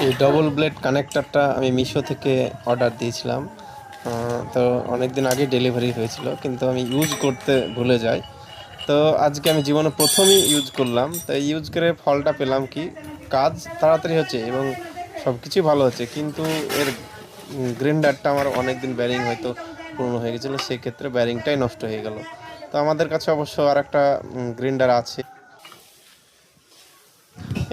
এই double blade কানেক্টরটা আমি মিশো থেকে অর্ডার দিয়েছিলাম। তো অনেক দিন আগে ডেলিভারি হয়েছিল, কিন্তু আমি ইউজ করতে ভুলে যাই। তো আজকে আমি জীবনে প্রথমই ইউজ করলাম, তো ইউজ করে ফলটা পেলাম কি, কাজ তাড়াতাড়ি হচ্ছে এবং সব কিছুই ভালো হচ্ছে, কিন্তু এর গ্রাইন্ডারটা আমার অনেক দিন ব্যারিং হয়তো পুরনো হয়ে গেছিলো, সেক্ষেত্রে ব্যারিংটাই নষ্ট হয়ে গেল। তো আমাদের কাছে অবশ্য আর একটা গ্রাইন্ডার আছে।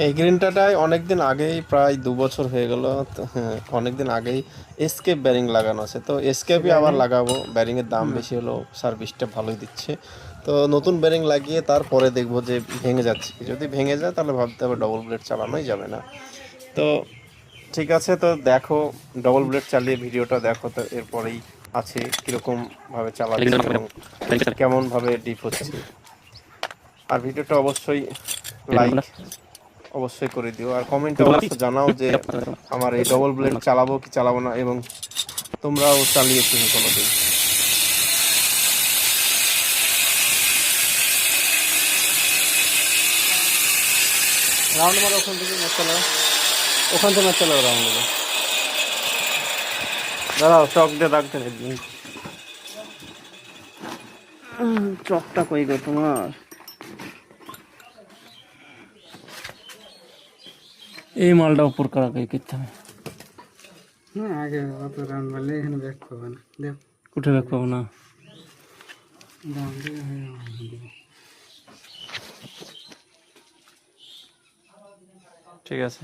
এই গ্রিনটাটায় অনেকদিন আগেই, প্রায় ২ বছর হয়ে গেল। তো হ্যাঁ, অনেকদিন আগেই এসকেপ ব্যারিং লাগানো আছে, তো এসকেপই আবার লাগাবো। ব্যারিংয়ের দাম বেশি হলেও সার্ভিসটা ভালোই দিচ্ছে। তো নতুন ব্যারিং লাগিয়ে তারপরে দেখবো যে ভেঙে যাচ্ছে কি। যদি ভেঙে যায় তাহলে ভাবতে হবে ডবল ব্লেড চালানোই যাবে না। তো ঠিক আছে, তো দেখো, ডবল ব্লেড চালিয়ে ভিডিওটা দেখো, তো এরপরেই আছে কীরকম ভাবে চালাচ্ছি এবং কেমন ভাবে ডিপ হচ্ছে। আর ভিডিওটা অবশ্যই লাইক অবশ্যই করে দিও, আর কমেন্টে অবশ্য জানাও যে আমার এই ডবল ব্লেড চালাবো কি চালাবো না, এবং তোমরাও চালিয়েছো কি কোনোদিন। রাউন্ড মারো ওখান থেকে, ম্যাচ চালাও, ওখান থেকে ম্যাচ চালাও, রাউন্ড মারো। দাঁড়াও, চক দিয়ে রাখবেন একদিন। চকটা কই গো তোমার? এই মালটা উপর করা কই করতে হবে না, আগে অত রাউন্ড মারলে এখানে ব্যাক পাবো না। দেখ উঠে ব্যাক পাবো না। ঠিক আছে,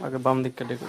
আগে বাম দিকটা দেখো।